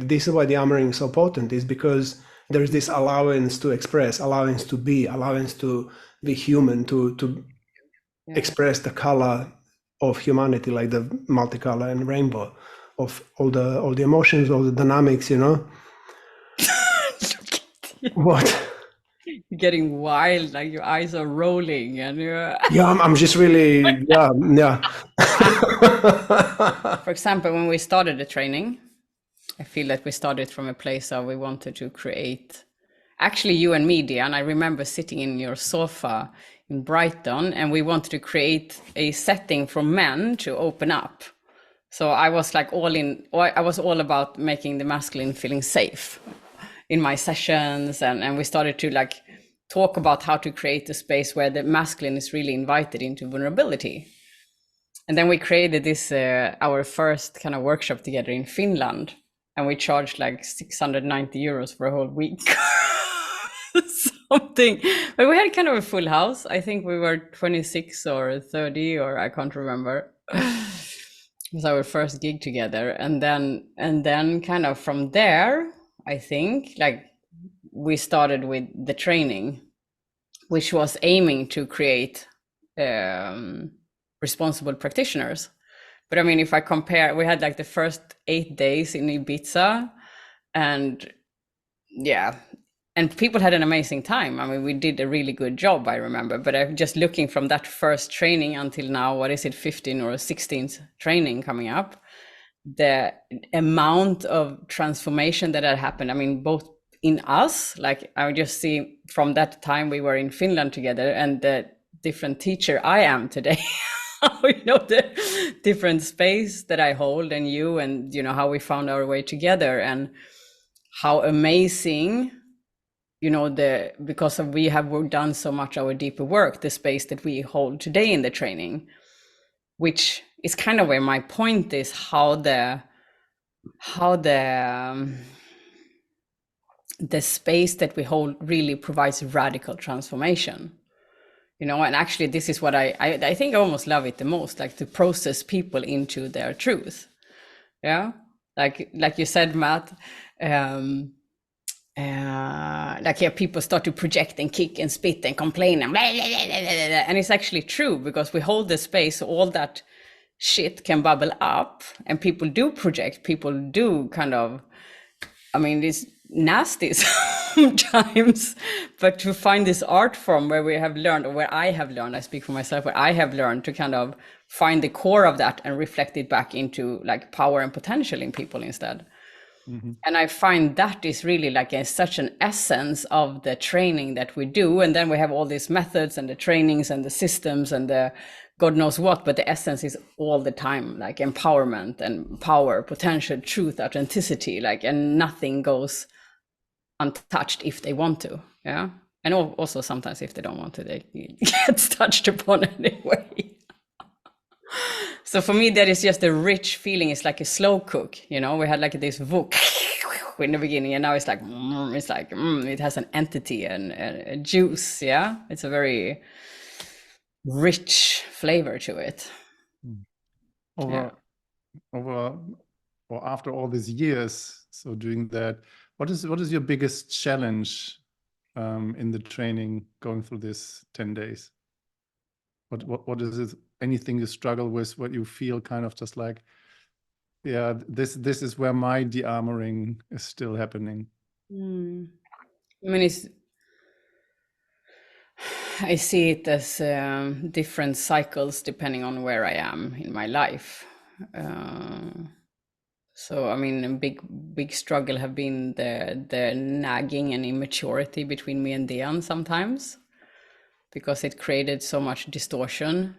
this is why the armoring is so potent, is because there is this allowance to express, allowance to be human, to express the color of humanity, like the multicolor and rainbow of all the emotions, all the dynamics, you know. What? Getting wild, like your eyes are rolling and you're Yeah, I'm just really, yeah. for example, when we started the training, I feel that we started from a place of we wanted to create, actually you and me, Diane, I remember sitting in your sofa in Brighton and we wanted to create a setting for men to open up. So I was like I was all about making the masculine feeling safe in my sessions, and we started to like talk about how to create a space where the masculine is really invited into vulnerability. And then we created this our first kind of workshop together in Finland, and we charged like 690 euros for a whole week. Something, but we had kind of a full house. I think we were 26 or 30, or I can't remember. It was our first gig together, and then kind of from there, I think like we started with the training, which was aiming to create responsible practitioners. But I mean, if I compare, we had like the first 8 days in Ibiza, and yeah, and people had an amazing time. I mean, we did a really good job, I remember. But I'm just looking from that first training until now, what is it, 15 or 16th training coming up? The amount of transformation that had happened, I mean, both in us, like I just see from that time we were in Finland together, and the different teacher I am today. You know, the different space that I hold, and you, and you know how we found our way together, and how amazing, you know, because we have done so much our deeper work, the space that we hold today in the training, which is kind of where my point is, how the space that we hold really provides radical transformation, you know. And actually this is what I think I almost love it the most, like to process people into their truth. Yeah, like you said, Matt, like, yeah, people start to project and kick and spit and complain and blah, blah, blah, blah, blah. And it's actually true, because we hold the space so all that shit can bubble up, and people do project, people do kind of, I mean, it's nasty sometimes, but to find this art form where we have learned, or where I have learned, I speak for myself, where I have learned to kind of find the core of that and reflect it back into like power and potential in people instead. Mm-hmm. And I find that is really like such an essence of the training that we do. And then we have all these methods and the trainings and the systems and the God knows what, but the essence is all the time like empowerment and power, potential, truth, authenticity, like, and nothing goes untouched if they want to. Yeah. And also sometimes if they don't want to, they get touched upon anyway. So for me, that is just a rich feeling. It's like a slow cook, you know. We had like this wok in the beginning, and now it's like it has an entity and a juice. Yeah, it's a very rich flavor to it. Over or after all these years, so doing that, what is your biggest challenge in the training going through this 10 days? What is it? Anything you struggle with, what you feel kind of just like, yeah, this is where my dearmoring is still happening? I mean, I see it as different cycles depending on where I am in my life. So I mean, a big struggle have been the nagging and immaturity between me and Dian sometimes, because it created so much distortion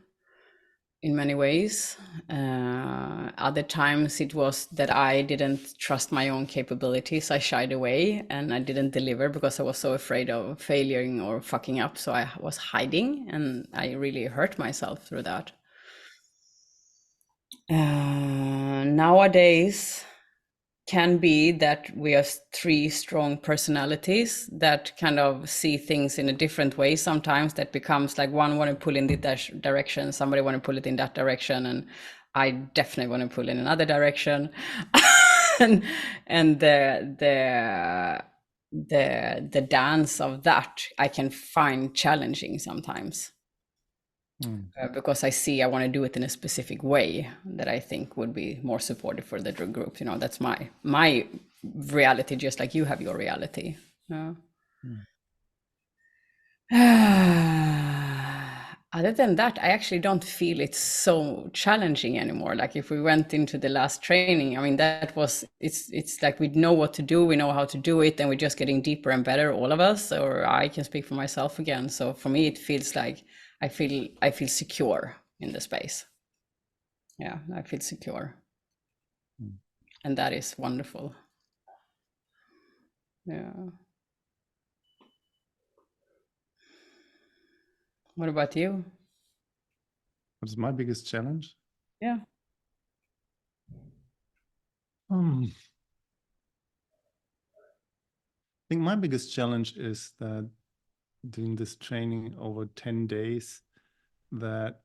in many ways. Other times it was that I didn't trust my own capabilities. I shied away and I didn't deliver because I was so afraid of failing or fucking up. So I was hiding, and I really hurt myself through that. Nowadays can be that we are three strong personalities that kind of see things in a different way. Sometimes that becomes like one want to pull in this direction, somebody want to pull it in that direction, and I definitely want to pull in another direction. and the dance of that I can find challenging sometimes. Because I see I want to do it in a specific way that I think would be more supportive for the group. You know, that's my reality, just like you have your reality. Other than that, I actually don't feel it's so challenging anymore. Like if we went into the last training, I mean, it's like we know what to do, we know how to do it, and we're just getting deeper and better, all of us. Or I can speak for myself again. So for me, it feels like I feel secure in the space. Yeah, I feel secure, and that is wonderful. Yeah. What about you? What's my biggest challenge? Yeah. I think my biggest challenge is that doing this training over 10 days, that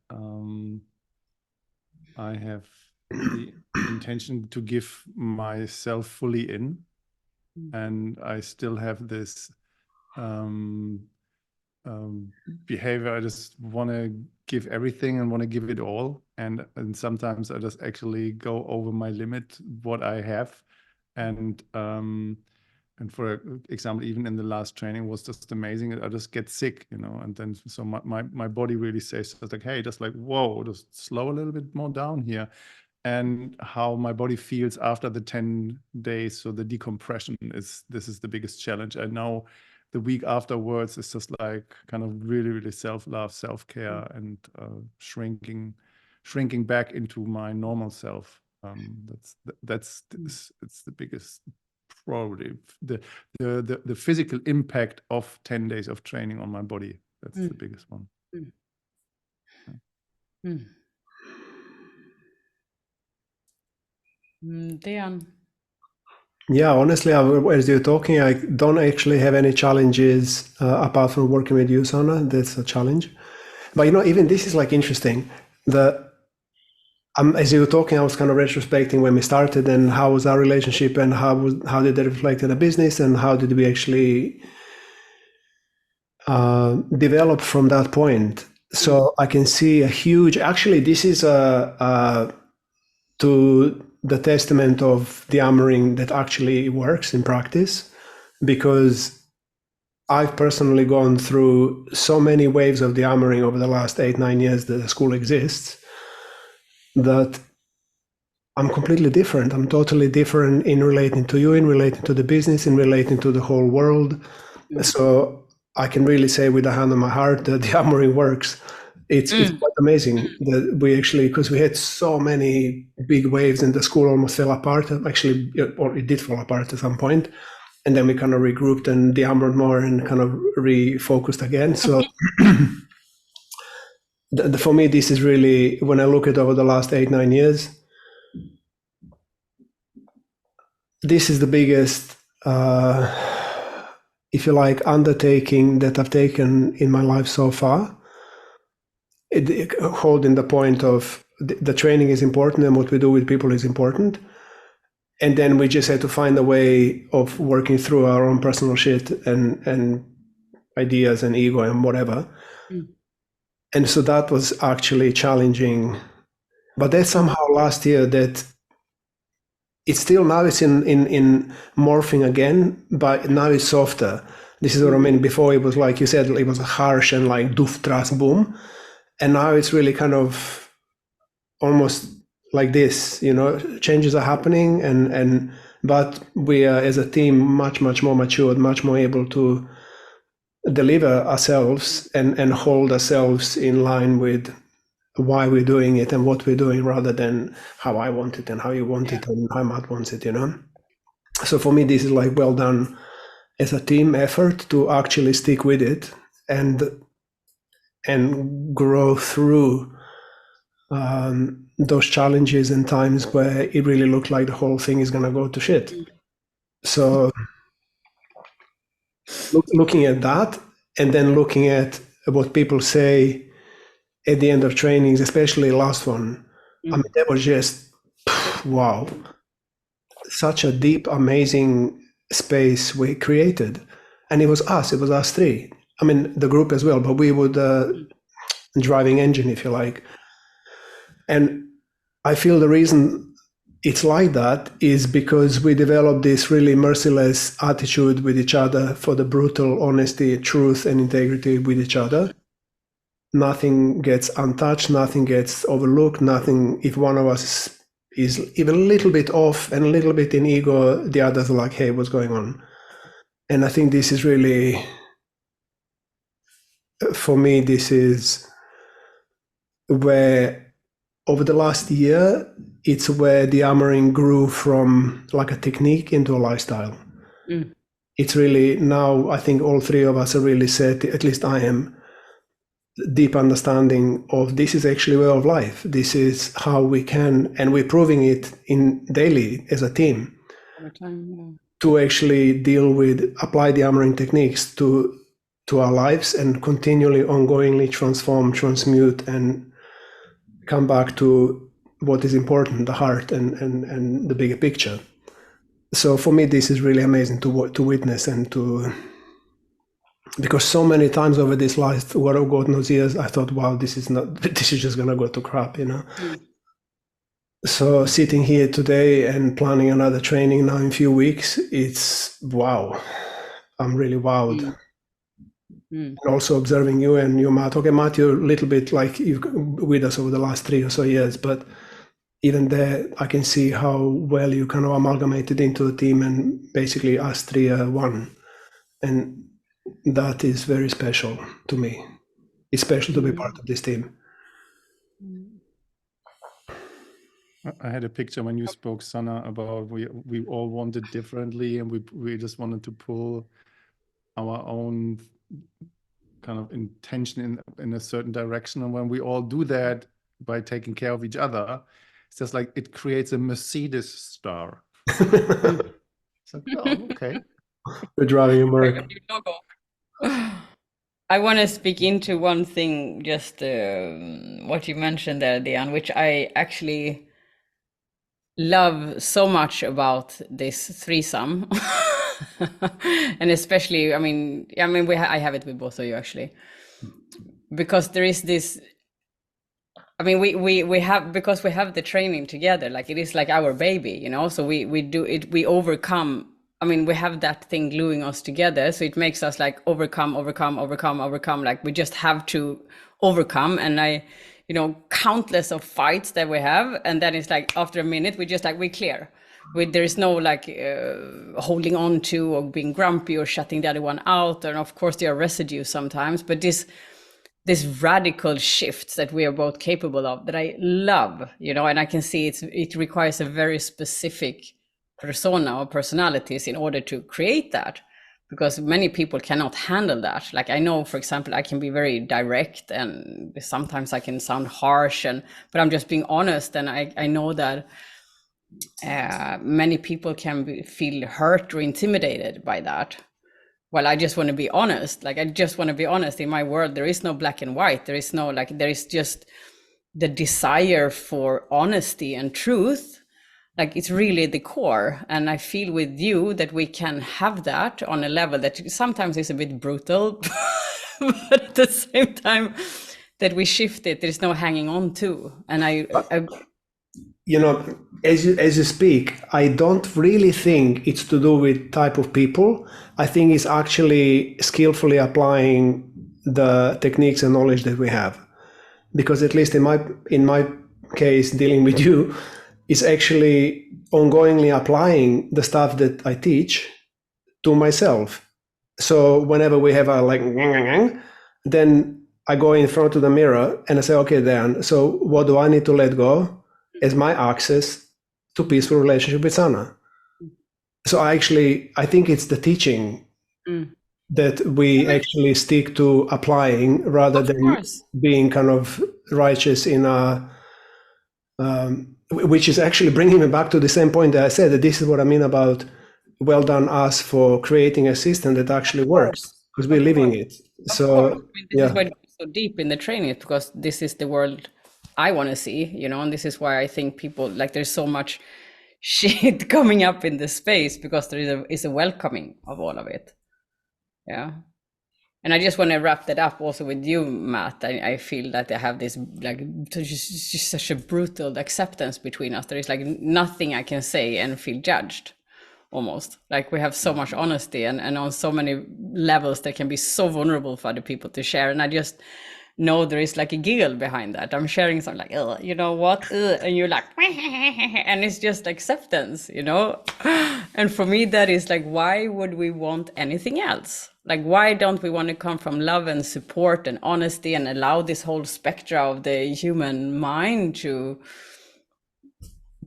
I have the intention to give myself fully in, and I still have this behavior. I just want to give everything and want to give it all, and sometimes I just actually go over my limit, what I have, and for example, even in the last training was just amazing. I just get sick, you know, and then so my body really says just like, hey, just like, whoa, just slow a little bit more down here. And how my body feels after the 10 days. So the decompression this is the biggest challenge. I know the week afterwards is just like kind of really, really self-love, self-care, and shrinking back into my normal self. It's the biggest, probably the physical impact of 10 days of training on my body. That's the biggest one. Dejan. Yeah, honestly, as you're talking, I don't actually have any challenges apart from working with you, Sana. That's a challenge. But you know, even this is like interesting. As you were talking, I was kind of retrospecting when we started and how was our relationship and how did it reflect in the business and how did we actually develop from that point. So I can see a huge. Actually, this is to the testament of Dearmouring that actually works in practice, because I've personally gone through so many waves of Dearmouring over the last 8-9 years that the school exists, that I'm completely different. I'm totally different in relating to you, in relating to the business, in relating to the whole world. So I can really say with a hand on my heart that Dearmouring works. It's quite amazing that we actually, because we had so many big waves and the school almost fell apart. Actually, or it did fall apart at some point. And then we kind of regrouped and Dearmoured more and kind of refocused again. So for me, this is really, when I look at over the last 8-9 years, this is the biggest, if you like, undertaking that I've taken in my life so far. Holding the point of the training is important and what we do with people is important. And then we just had to find a way of working through our own personal shit and ideas and ego and whatever. And so that was actually challenging. But then somehow last year that it's still now it's in morphing again, but now it's softer. This is what I mean. Before it was like you said, it was harsh and like doof, tras, boom. And now it's really kind of almost like this, you know, changes are happening but we are as a team much more matured, much more able to deliver ourselves and hold ourselves in line with why we're doing it and what we're doing, rather than how I want it and how you want it and how Matt wants it, you know. So for me, this is like well done as a team effort to actually stick with it and grow through those challenges and times where it really looked like the whole thing is going to go to shit. So looking at that and then looking at what people say at the end of trainings, especially last one, I mean, that was just wow. such a deep, amazing space we created. And it was us three. I mean, the group as well, but we were the driving engine, if you like. And I feel the reason it's like that is because we developed this really merciless attitude with each other for the brutal honesty, truth, and integrity with each other. Nothing gets untouched, nothing gets overlooked, nothing. If one of us is even a little bit off and a little bit in ego, the others are like, hey, what's going on? And I think this is really, for me, this is where over the last year, it's where the Dearmouring grew from like a technique into a lifestyle. It's really now, I think all three of us are really set, at least I am, deep understanding of this is actually way of life. This is how we can, and we're proving it in daily as a team, to actually deal with, apply the Dearmouring techniques to our lives and continually, ongoingly transform, transmute, and come back to what is important, the heart and the bigger picture. So for me, this is really amazing to witness and to, because so many times over this last, what God knows years, I thought, wow, this is just gonna go to crap, you know. So sitting here today and planning another training now in a few weeks, it's wow. I'm really wowed. And also observing you and you, Matt. Okay, Matt, you're a little bit like you've with us over the last 3 or so years, but even there, I can see how well you kind of amalgamated into the team, and basically us three are one. And that is very special to me. It's special to be part of this team. I had a picture when you spoke, Sana, about we all wanted differently, and we just wanted to pull our own kind of intention in a certain direction. And when we all do that by taking care of each other, it's just like it creates a Mercedes star. It's like, oh, okay. We're driving a Merc. I want to speak into one thing, just what you mentioned there, Diane, which I actually love so much about this threesome. And especially, I mean, I have it with both of you actually, because there is this, I mean, we have, because we have the training together, like it is like our baby, you know, so we do it, we overcome. I mean, we have that thing gluing us together, so it makes us like overcome, like we just have to overcome. And countless of fights that we have, and then it's like after a minute we just like we clear. There is no like holding on to or being grumpy or shutting the other one out, and of course there are residues sometimes, but this radical shifts that we are both capable of, that I love, you know, and I can see it requires a very specific persona or personalities in order to create that, because many people cannot handle that. Like I know, for example, I can be very direct and sometimes I can sound harsh, but I'm just being honest, and I know that many people can feel hurt or intimidated by that. Well, I just want to be honest. Like I just want to be honest. In my world, there is no black and white. There is no there is just the desire for honesty and truth. Like it's really the core. And I feel with you that we can have that on a level that sometimes is a bit brutal, but at the same time that we shift it, there's no hanging on to. And I you know, as you speak, I don't really think it's to do with type of people. I think it's actually skillfully applying the techniques and knowledge that we have. Because at least in my case, dealing with you, is actually ongoingly applying the stuff that I teach to myself. So whenever we have a like, then I go in front of the mirror and I say, okay, Dan, so what do I need to let go as my access to peaceful relationship with Sana? So I think it's the teaching that we actually stick to applying rather than being kind of righteous in a, which is actually bringing me back to the same point that I said, that this is what I mean about well done us for creating a system that actually works, because we're living it. So this is why it's so deep in the training, because this is the world I want to see, you know, and this is why I think people like there's so much shit coming up in the space, because there is a welcoming of all of it. Yeah. And I just want to wrap that up also with you, Matt. I feel that I have this like just such a brutal acceptance between us. There is like nothing I can say and feel judged, almost. Like we have so much honesty, and on so many levels that can be so vulnerable for other people to share. And I just know there is like a giggle behind that. I'm sharing something like, "Ugh, you know what?" And you're like, and it's just acceptance, you know? And for me, that is like, why would we want anything else? Like, why don't we want to come from love and support and honesty and allow this whole spectra of the human mind to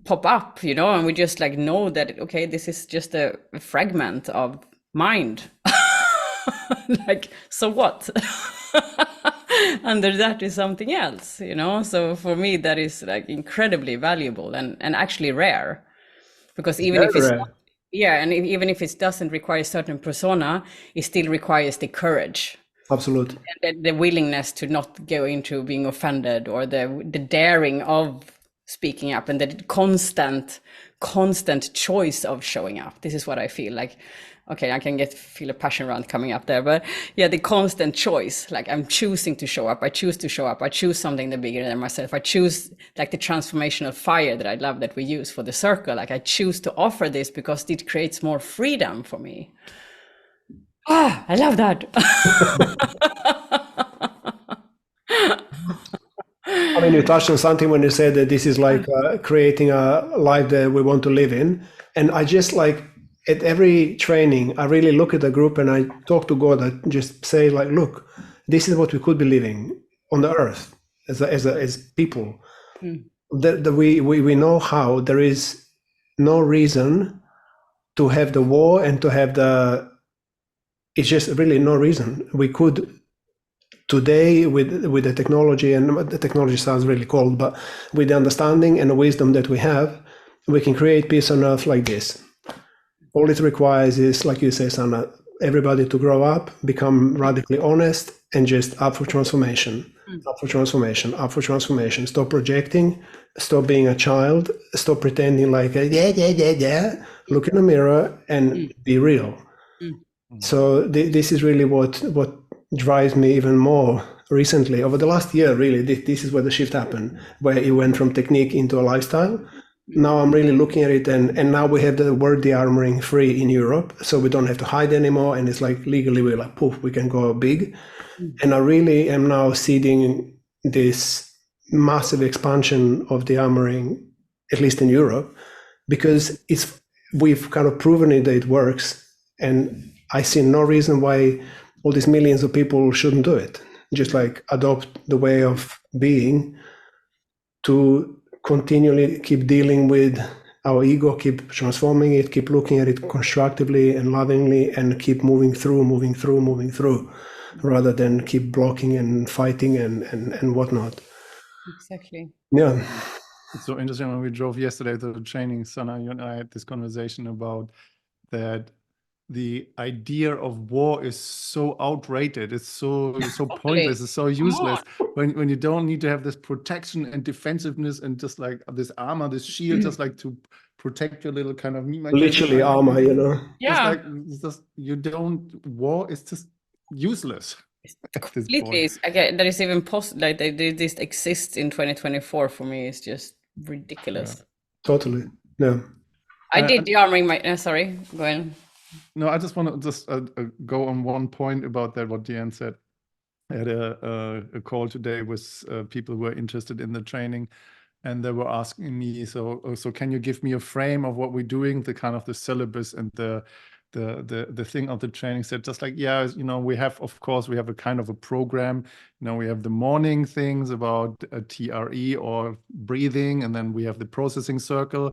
pop up, you know? And we just like know that, okay, this is just a fragment of mind. Like, so what? Under that is something else, you know? So for me, that is like incredibly valuable and actually rare, because even if it's not, yeah, and even if it doesn't require a certain persona, it still requires the courage, Absolutely. and the willingness to not go into being offended, or the daring of speaking up, and the constant choice of showing up. This is what I feel like. Okay, I can feel a passion around coming up there, but yeah, the constant choice. Like, I'm choosing to show up. I choose to show up. I choose something that bigger than myself. I choose like the transformational fire that I love that we use for the circle. Like, I choose to offer this because it creates more freedom for me. Ah, I love that. I mean, you touched on something when you said that this is like creating a life that we want to live in. And I just like, at every training, I really look at the group and I talk to God. I just say like, look, this is what we could be living on the earth as people. That we know how. There is no reason to have the war and to have it's just really no reason. We could today with the technology, and the technology sounds really cold, but with the understanding and the wisdom that we have, we can create peace on earth like this. All it requires is, like you say, Sanna, everybody to grow up, become radically honest, and just up for transformation, up for transformation, up for transformation. Stop projecting, stop being a child, stop pretending like, yeah. Look in the mirror and be real. So this is really what drives me even more recently. Over the last year, really, this is where the shift happened, where it went from technique into a lifestyle. Now I'm really looking at it, and now we have the word Dearmouring free in Europe, so we don't have to hide anymore, and it's like legally we're like, poof, we can go big. And I really am now seeing this massive expansion of Dearmouring, at least in Europe, because we've kind of proven it that it works, and I see no reason why all these millions of people shouldn't do it. Just like adopt the way of being to continually keep dealing with our ego, keep transforming it, keep looking at it constructively and lovingly, and keep moving through, rather than keep blocking and fighting and whatnot. Exactly. Yeah. It's so interesting. When we drove yesterday to the training, Sana, you and I had this conversation about that. The idea of war is so outrated. It's so pointless. It's so useless. When you don't need to have this protection and defensiveness and just like this armor, this shield, just like to protect your little kind of literally armor, you know. Yeah. It's just you don't. War is just useless at this Completely. point. Okay, that is even possible. Like this exists in 2024 for me is just ridiculous. Yeah. Totally. Yeah. I did the armoring. Sorry, go ahead. No, I just want to just go on one point about that, what Deanne said. I had a call today with people who were interested in the training, and they were asking me, so can you give me a frame of what we're doing, the kind of the syllabus and the thing of the training? Said just like, yeah, you know, we have, of course, we have a kind of a program. You know, we have the morning things about TRE or breathing, and then we have the processing circle,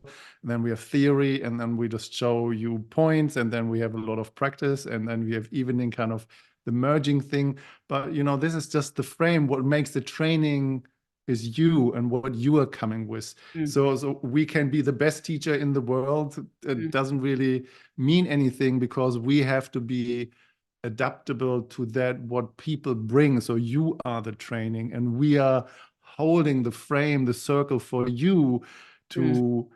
and then we have theory, and then we just show you points, and then we have a lot of practice, and then we have evening kind of the merging thing. But you know, this is just the frame. What makes the training is you and what you are coming with. So we can be the best teacher in the world. It doesn't really mean anything, because we have to be adaptable to that, what people bring. So you are the training, and we are holding the frame, the circle for you to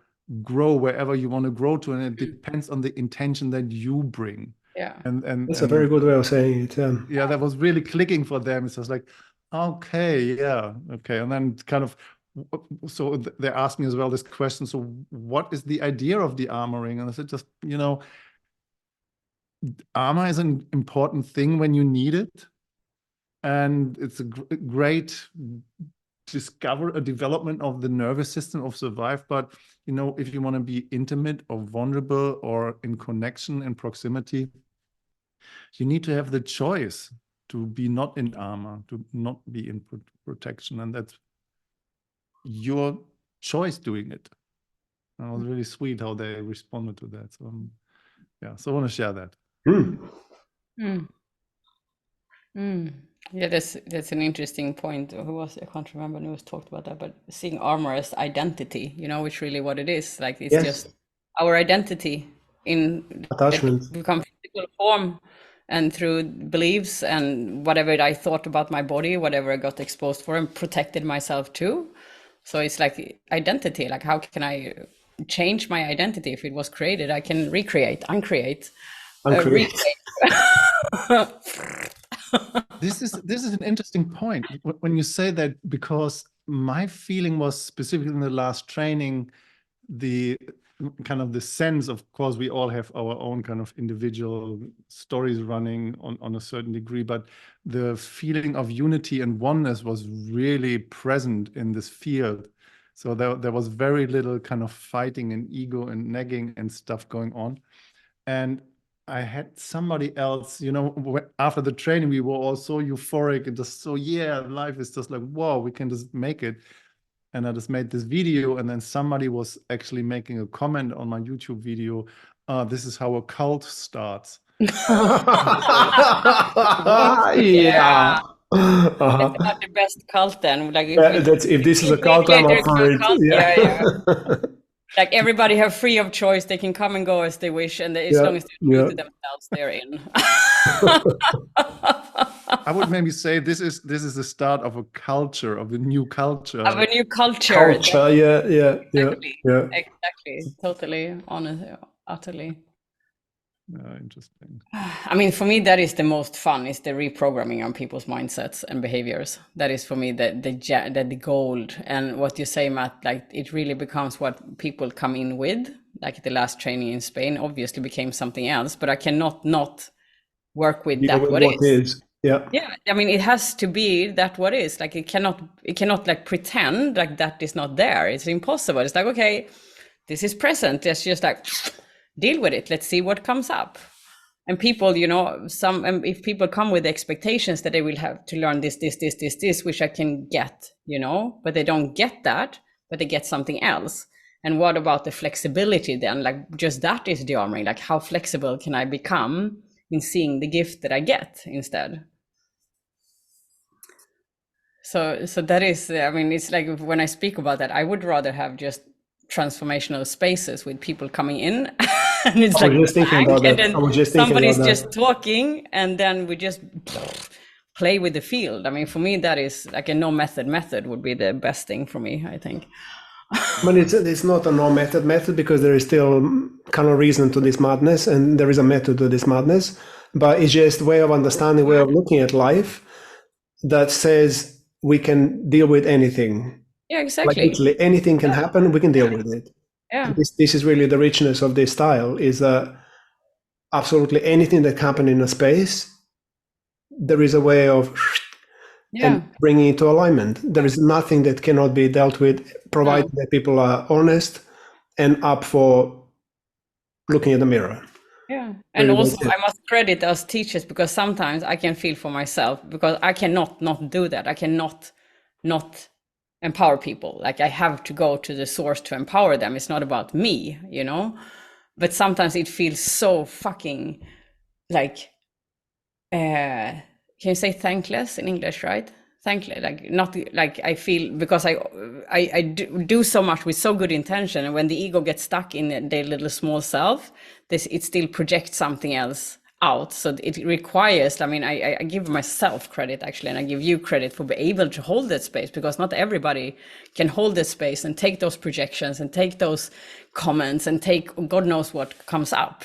grow wherever you want to grow to, and it depends on the intention that you bring. Yeah. That's a very good way of saying it. Yeah, that was really clicking for them. It's just like, okay, yeah, okay. And then kind of, so they asked me as well this question, so what is the idea of the armoring? And I said, just, armor is an important thing when you need it. And it's a great a development of the nervous system of survive. But, if you want to be intimate or vulnerable or in connection and proximity, you need to have the choice to be not in armor, to not be in protection. And that's your choice doing it. And it was really sweet how they responded to that. So, so I want to share that. Yeah, that's an interesting point. I can't remember who was talked about that, but seeing armor as identity, which really what it is. Like it's just our identity in attachment, become physical form, and through beliefs and whatever I thought about my body, whatever I got exposed for and protected myself to. So it's like identity. Like how can I change my identity? If it was created, I can recreate, uncreate. This is an interesting point when you say that, because my feeling was specifically in the last training, the kind of the sense, of course, we all have our own kind of individual stories running on a certain degree, but the feeling of unity and oneness was really present in this field. So there was very little kind of fighting and ego and nagging and stuff going on. And I had somebody else, after the training, we were all so euphoric and just so, life is just like, whoa, we can just make it. And I just made this video, and then somebody was actually making a comment on my YouTube video. This is how a cult starts. Yeah. It's not the best cult then. Like if this is a cult, I'm up for it. Yeah. Like everybody have free of choice. They can come and go as they wish, and as long as they're true to themselves, they're in. I would maybe say this is the start of a culture, of a new culture. Of a new culture. Exactly. Totally, honestly, utterly. Interesting. I mean, for me, that is the most fun, is the reprogramming on people's mindsets and behaviors. That is for me the gold. And what you say, Matt, like it really becomes what people come in with. Like the last training in Spain obviously became something else, but I cannot not work with that what is. Yeah. I mean, it has to be that what is. Like it cannot like pretend like that is not there. It's impossible. It's like, okay, this is present. It's just like deal with it. Let's see what comes up. And people, if people come with expectations that they will have to learn this, which I can get, but they don't get that, but they get something else. And what about the flexibility then? like just that is the armoring. Like how flexible can I become in seeing the gift that I get instead? So that is, I mean, it's like when I speak about that, I would rather have just transformational spaces with people coming in and it's like somebody's just talking, and then we just play with the field. I mean, for me, that is like a no method would be the best thing for me, I think. But it's not a no method because there is still kind of reason to this madness, and there is a method to this madness, but it's just a way of understanding, way of looking at life that says we can deal with anything. Yeah, exactly. Like literally anything can happen, we can deal with it. Yeah. This is really the richness of this style, is that absolutely anything that happens in a space, there is a way of and bringing it to alignment. There is nothing that cannot be dealt with, provided that people are honest and up for looking at the mirror. Yeah. And also I must credit us teachers, because sometimes I can feel for myself, because I cannot not do that. I cannot not empower people. Like I have to go to the source to empower them. It's not about me, but sometimes it feels so fucking like, can you say thankless in English, right? Thankless, like not like I feel, because I do so much with so good intention, and when the ego gets stuck in their little small self, it still projects something else out. So it requires, I mean, I give myself credit actually, and I give you credit for being able to hold that space, because not everybody can hold that space and take those projections and take those comments and take God knows what comes up.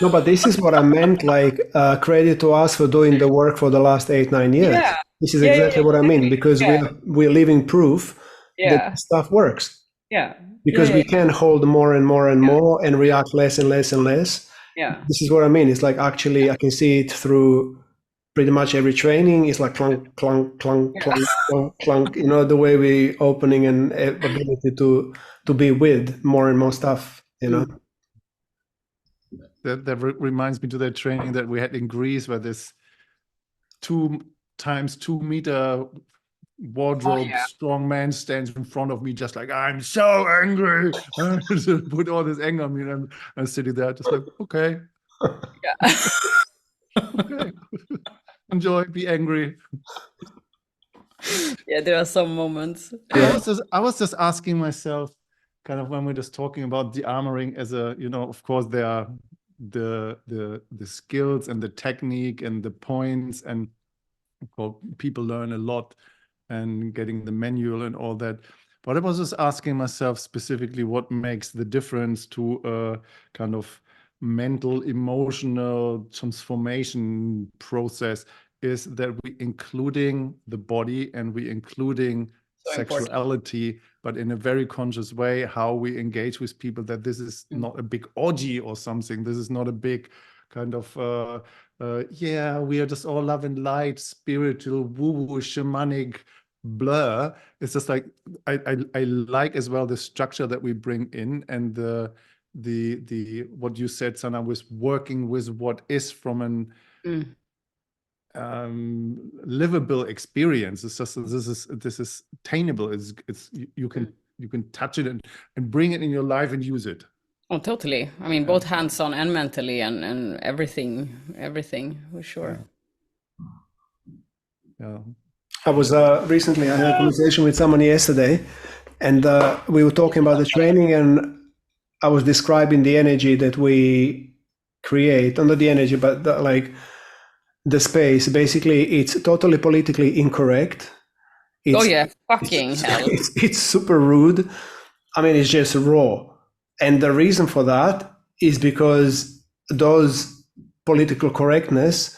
No, but this is what I meant, like credit to us for doing the work for the last 8-9 years. Yeah. This is exactly what I mean, because we're living proof that stuff works. Yeah. Because we can hold more and more and more and react less and less and less. Yeah. This is what I mean. It's like, actually, I can see it through pretty much every training. It's like clunk, clunk, clunk, clunk, clunk, clunk. You know, the way we opening and ability to be with more and more stuff. You know. That reminds me to that training that we had in Greece, where this 2 times 2 meter wardrobe strong man stands in front of me, just like, I'm so angry. Put all this anger on me, and I'm sitting there just like, okay. Okay. Enjoy, be angry. Yeah, there are some moments. I was just asking myself, kind of, when we're just talking about Dearmouring as a, you know, of course there are the skills and the technique and the points, and people learn a lot and getting the manual and all that. But I was just asking myself specifically what makes the difference to a kind of mental, emotional transformation process, is that we including the body and we including sexuality, but in a very conscious way, how we engage with people, that this is not a big orgy or something. This is not a big kind of, yeah, we are just all love and light, spiritual, woo-woo, shamanic blur. It's just like, I like as well the structure that we bring in, and the what you said, Sana, was working with what is from an livable experience. It's just, this is attainable. It's you can touch it and bring it in your life and use it. Oh, totally. I mean, both hands-on and mentally, and everything for sure. Yeah. I was recently, I had a conversation with someone yesterday, and we were talking about the training, and I was describing the energy that we create, not the energy, but like the space. Basically, it's totally politically incorrect. Fucking hell. It's super rude. I mean, it's just raw. And the reason for that is because those political correctness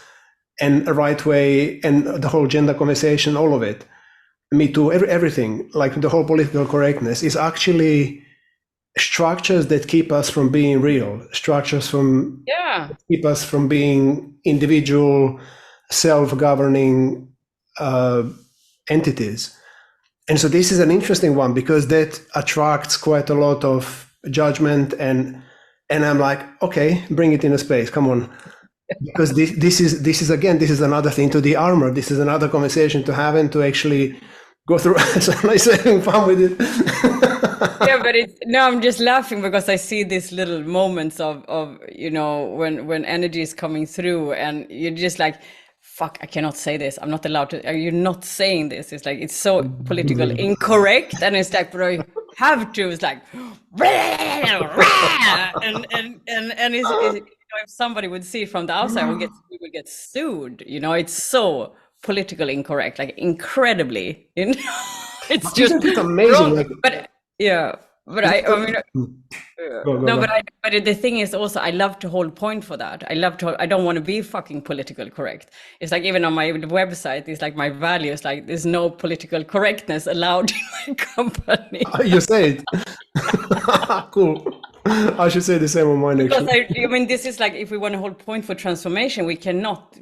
and right way and the whole gender conversation, all of it, Me Too, everything, like the whole political correctness is actually structures that keep us from being real, structures from keep us from being individual, self-governing entities. And so this is an interesting one, because that attracts quite a lot of judgment, and I'm like, okay, bring it in a space, come on. Because this is another thing to the armor. This is another conversation to have and to actually go through. So I'm like having fun with it. Yeah, but I'm just laughing because I see these little moments of you know, when energy is coming through, and you're just like, fuck, I cannot say this. I'm not allowed to. Are you not saying this? It's like, it's so politically incorrect, and it's like, but I have to. It's like, and it's, you know, if somebody would see from the outside, we would get sued. You know, it's so politically incorrect, like incredibly. You know, it's just amazing. Like, but yeah, but I mean. But the thing is also, I love to hold point for that. I don't want to be fucking political correct. It's like, even on my website, it's like my values, like there's no political correctness allowed in my company. You say it. Cool. I should say the same on mine, actually. Because I mean, this is like, if we want to hold point for transformation, we cannot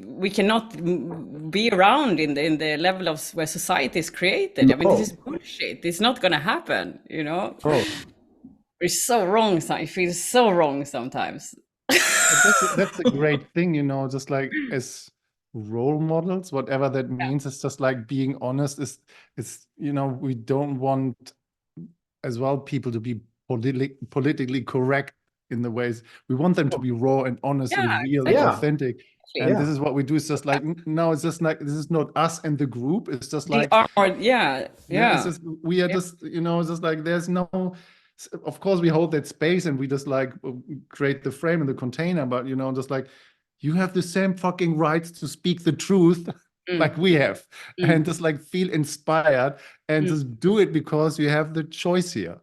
be around in the level of where society is created. No. I mean, this is bullshit. It's not going to happen, you know? Oh. It's so wrong. It feels so wrong sometimes. That's a great thing, you know, just like as role models, whatever that means. It's just like being honest. Is you know, we don't want as well people to be politically correct in the ways. We want them to be raw and honest and real and authentic. And this is what we do. It's just like, no, it's just like, this is not us and the group. It's just like, it's just, we are just, you know, it's just like, there's no, of course we hold that space and we just like create the frame and the container, but you know, just like, you have the same fucking rights to speak the truth like we have, and just like feel inspired and just do it because you have the choice here.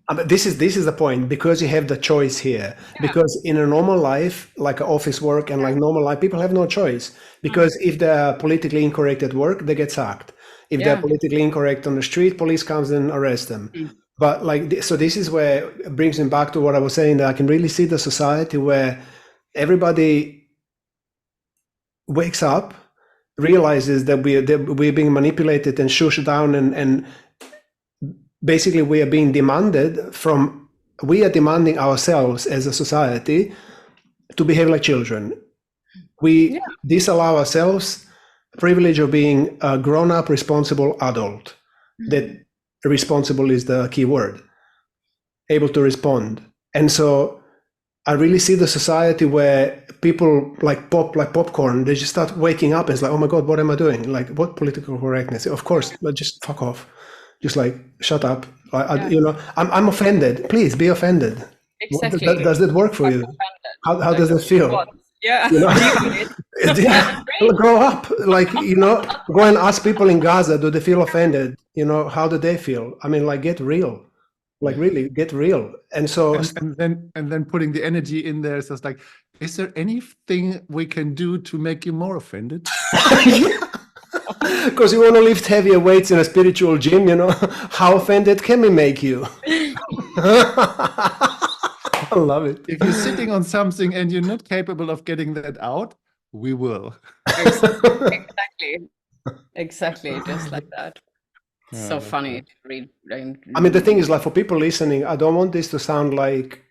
But this is the point, because you have the choice here. Because in a normal life, like office work and like normal life, people have no choice. Because if they're politically incorrect at work, they get sacked. If they're politically incorrect on the street, police comes and arrest them. But like, so this is where it brings me back to what I was saying, that I can really see the society where everybody wakes up, realizes that we're being manipulated and shushed down, and basically we are demanding ourselves as a society to behave like children. We disallow ourselves privilege of being a grown-up, responsible adult. That responsible is the key word. Able to respond. And so I really see the society where people like popcorn, they just start waking up and it's like, oh my God, what am I doing? Like, what political correctness? Of course, but just fuck off. Just like, shut up. I'm offended. Please be offended. Exactly. Does that work for you? How does it feel? Yeah. Grow up. Like, go and ask people in Gaza, do they feel offended? How do they feel? I mean, like, get real. Like, really get real. And so and then putting the energy in there, so it's like, is there anything we can do to make you more offended? Because you want to lift heavier weights in a spiritual gym, how offended can we make you? I love it. If you're sitting on something and you're not capable of getting that out, we will. Exactly, just like that. So funny to read. I mean, the thing is, like, for people listening, I don't want this to sound like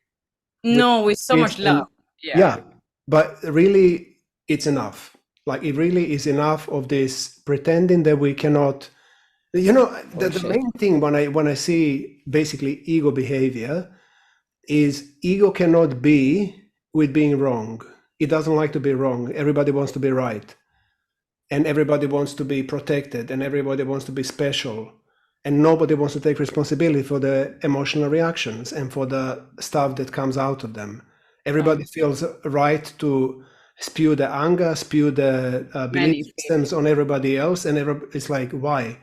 with so much love. Yeah, but really, it's enough. Like, it really is enough of this pretending that we cannot. The main thing when I see basically ego behavior is ego cannot be with being wrong. It doesn't like to be wrong. Everybody wants to be right. And everybody wants to be protected, and everybody wants to be special, and nobody wants to take responsibility for the emotional reactions and for the stuff that comes out of them. Everybody feels right to spew the anger, spew the belief systems on everybody else, and it's like, why?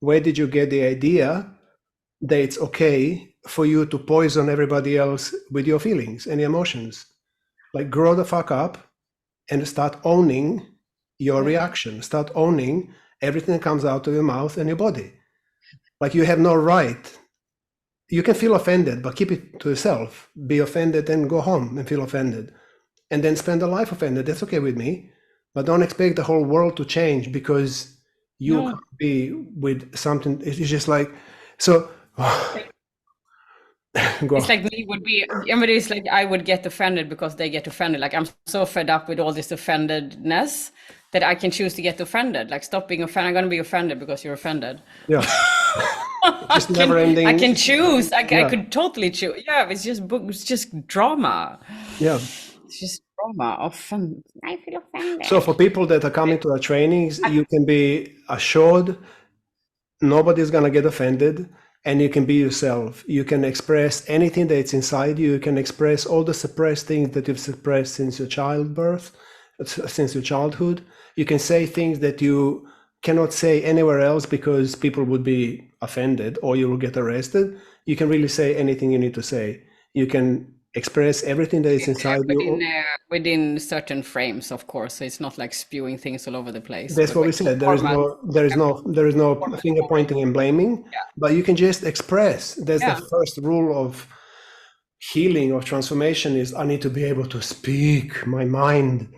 Where did you get the idea that it's okay for you to poison everybody else with your feelings and emotions? Like, grow the fuck up and start owning your reaction. Start owning everything that comes out of your mouth and your body. Like, you have no right. You can feel offended, but keep it to yourself. Be offended and go home and feel offended. And then spend a life offended. That's okay with me. But don't expect the whole world to change because you can't be with something. It's just like, so... It's like me would be, it's like I would get offended because they get offended. Like, I'm so fed up with all this offendedness that I can choose to get offended. Like, stop being offended. I'm going to be offended because you're offended. Yeah. Just never ending. I can choose. I could totally choose. Yeah, it's just drama. Yeah. It's just drama. Often I feel offended. So for people that are coming to our trainings, you can be assured nobody's going to get offended. And you can be yourself. You can express anything that's inside you. You can express all the suppressed things that you've suppressed since your childbirth, since your childhood. You can say things that you cannot say anywhere else because people would be offended or you will get arrested. You can really say anything you need to say. You can express everything that is inside you. Within certain frames, of course. So it's not like spewing things all over the place. That's what we said. There is no finger pointing and blaming, but you can just express. That's the first rule of healing, of transformation, is I need to be able to speak my mind,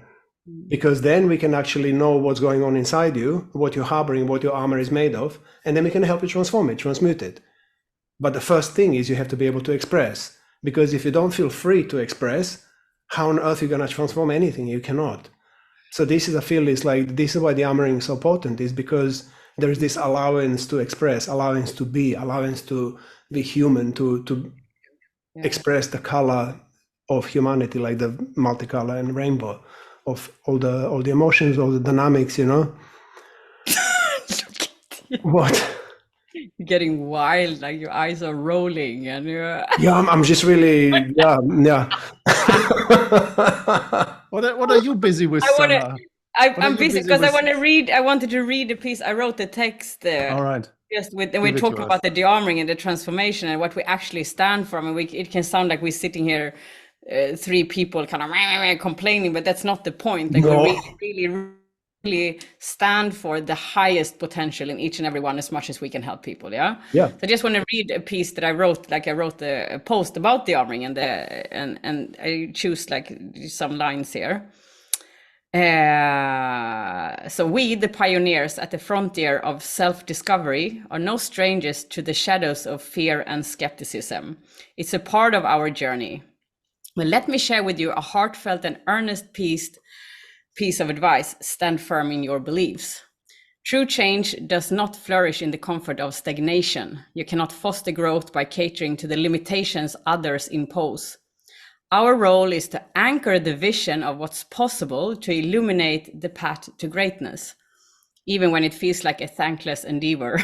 because then we can actually know what's going on inside you, what you're harboring, what your armor is made of, and then we can help you transform it, transmute it. But the first thing is you have to be able to express. Because if you don't feel free to express, how on earth are you going to transform anything? You cannot. So this is, I feel, is like, this is why the Dearmouring is so potent, is because there is this allowance to express, allowance to be human, to express the color of humanity, like the multicolor and rainbow of all the emotions, all the dynamics, What? You're getting wild, like your eyes are rolling and you're... Yeah, I'm just really, yeah. What are you busy with, Sana? I'm busy because I wanted to read a piece. I wrote the text there. All right. Just we talk about the dearmouring and the transformation and what we actually stand for. I mean, it can sound like we're sitting here, three people kind of complaining, but that's not the point. Like we really stand for the highest potential in each and every one as much as we can help people. Yeah. Yeah. So I just want to read a piece that I wrote. Like I wrote a post about dearmouring and I choose like some lines here. So we, the pioneers at the frontier of self-discovery, are no strangers to the shadows of fear and skepticism. It's a part of our journey. Well, let me share with you a heartfelt and earnest piece of advice. Stand firm in your beliefs. True change does not flourish in the comfort of stagnation. You cannot foster growth by catering to the limitations others impose. Our role is to anchor the vision of what's possible, to illuminate the path to greatness, even when it feels like a thankless endeavor.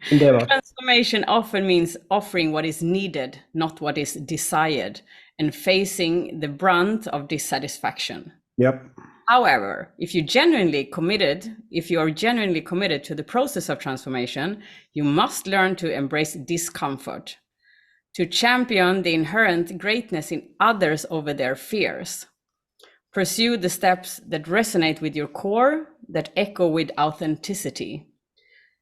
Transformation often means offering what is needed, not what is desired, and facing the brunt of dissatisfaction. Yep. However, if you are genuinely committed to the process of transformation, you must learn to embrace discomfort, to champion the inherent greatness in others over their fears. Pursue the steps that resonate with your core, that echo with authenticity.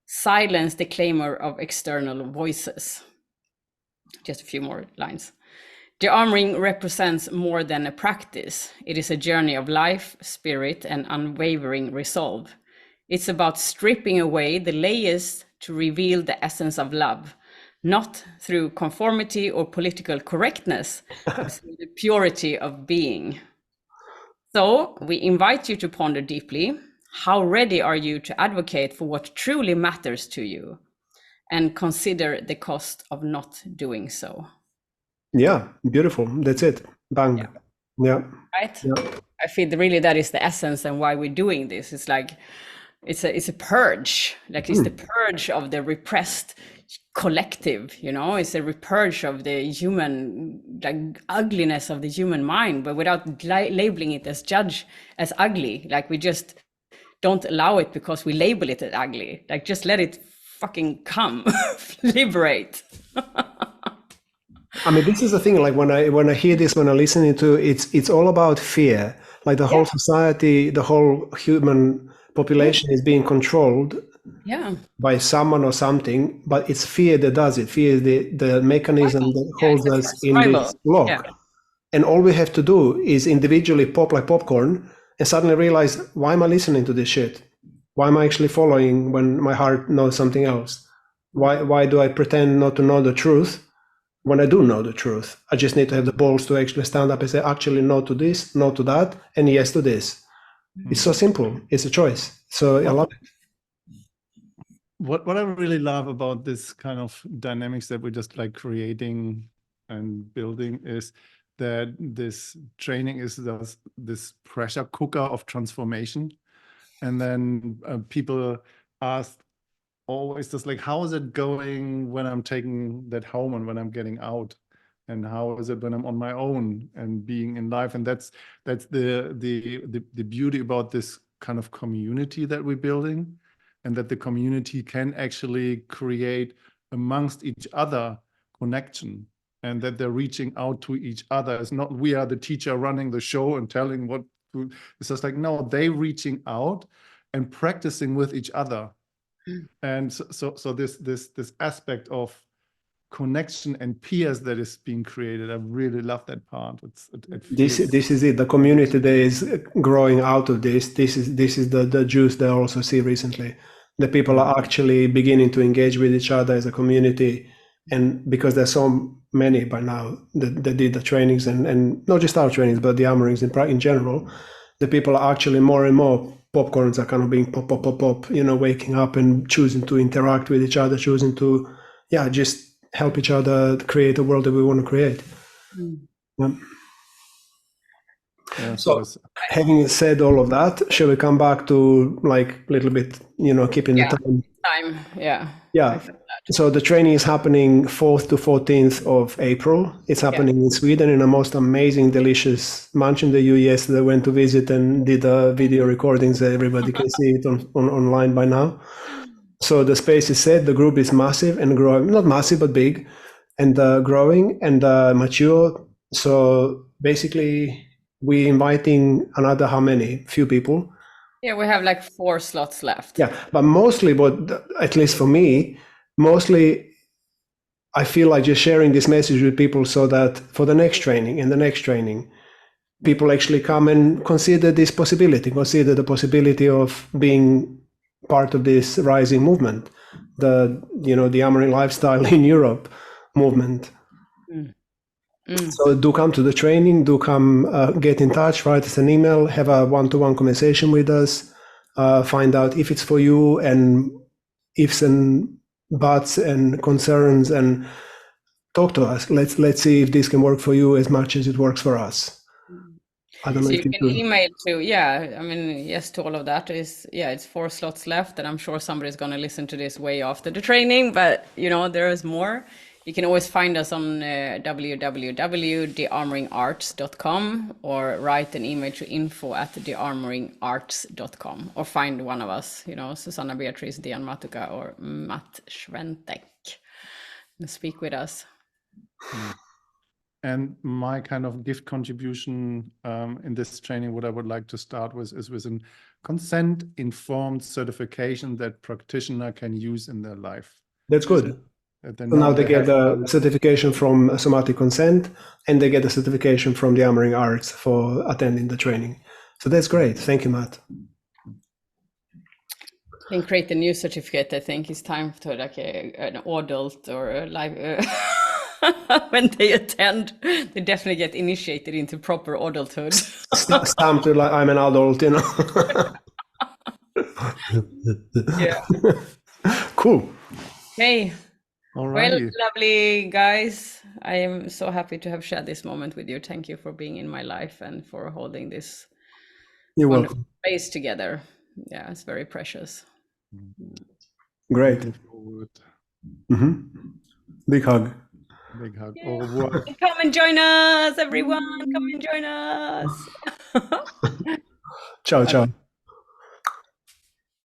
Silence the clamor of external voices. Just a few more lines. Dearmouring represents more than a practice. It is a journey of life, spirit, and unwavering resolve. It's about stripping away the layers to reveal the essence of love, not through conformity or political correctness, but through the purity of being. So we invite you to ponder deeply. How ready are you to advocate for what truly matters to you? And consider the cost of not doing so. Yeah, beautiful. That's it. Bang. Yeah. Right? Yeah. I feel really that is the essence and why we're doing this. It's like, it's a purge. Like it's the purge of the repressed collective, you know, it's a purge of the human, like ugliness of the human mind, but without labeling it as ugly. Like we just don't allow it because we label it as ugly. Like just let it fucking come, liberate. I mean, this is the thing. Like when I hear this, when I listen to it's all about fear. Like the whole society, the whole human population is being controlled by someone or something, but it's fear that does it. Fear is the mechanism that holds us in this block. Yeah. And all we have to do is individually pop like popcorn and suddenly realize, why am I listening to this shit? Why am I actually following when my heart knows something else? Why do I pretend not to know the truth when I do know the truth? I just need to have the balls to actually stand up and say, actually, no to this, no to that, and yes to this. It's so simple. It's a choice. So I love it. What I really love about this kind of dynamics that we're just like creating and building is that this training is this pressure cooker of transformation. And then people ask always just like, how is it going when I'm taking that home and when I'm getting out? And how is it when I'm on my own and being in life? And that's the beauty about this kind of community that we're building, and that the community can actually create amongst each other connection, and that they're reaching out to each other. It's not we are the teacher running the show and telling what to, it's just like, no, they reaching out and practicing with each other. And so this aspect of connection and peers that is being created, I really love that part. This is it. The community that is growing out of this. This is the juice that I also see recently. The people are actually beginning to engage with each other as a community, and because there's so many by now that did the trainings and not just our trainings but the Dearmourings in general, the people are actually more and more popcorns are kind of being pop, you know, waking up and choosing to interact with each other, choosing to just help each other create a world that we want to create. So having said all of that, shall we come back to like a little bit, you know, keeping the time? Yeah. Yeah. So the training is happening 4th to 14th of April. It's happening in Sweden in a most amazing, delicious mansion that you yesterday went to visit and did video recordings. Everybody can see it online by now. So the space is set. The group is massive and growing. Not massive, but big and growing and mature. So basically, we're inviting another how many? Few people. Yeah, we have like 4 slots left. Yeah, but mostly, but at least for me, mostly I feel like just sharing this message with people so that for the next training and the next training, people actually come and consider this possibility, consider the possibility of being part of this rising movement, the Dearmouring lifestyle in Europe movement. So do come to the training, do come get in touch, write us an email, have a one-to-one conversation with us, find out if it's for you and ifs and buts and concerns, and talk to us. Let's see if this can work for you as much as it works for us. I don't know So if you can email to, yes to all of that. It's 4 slots left, and I'm sure somebody's going to listen to this way after the training, but there is more. You can always find us on www.dearmoringarts.com or write an email to info@dearmoringarts.com or find one of us, Susanna Beatrice, Dian Matuka, or Matt Schwentek, and speak with us. And my kind of gift contribution in this training, what I would like to start with is with a consent-informed certification that practitioner can use in their life. That's good. So now they get a certification from somatic consent, and they get a certification from the Dearmouring Arts for attending the training. So that's great. Thank you, Matt. Can create a new certificate. I think it's time to like an adult or a live. When they attend, they definitely get initiated into proper adulthood. Stamped to like I'm an adult, Yeah. Cool. Okay. All right. Well, lovely guys. I am so happy to have shared this moment with you. Thank you for being in my life and for holding this You're wonderful welcome. space together. Yeah, it's very precious. Great. Big hug. Big hug. Au revoir. Come and join us, everyone. Come and join us. Ciao, ciao.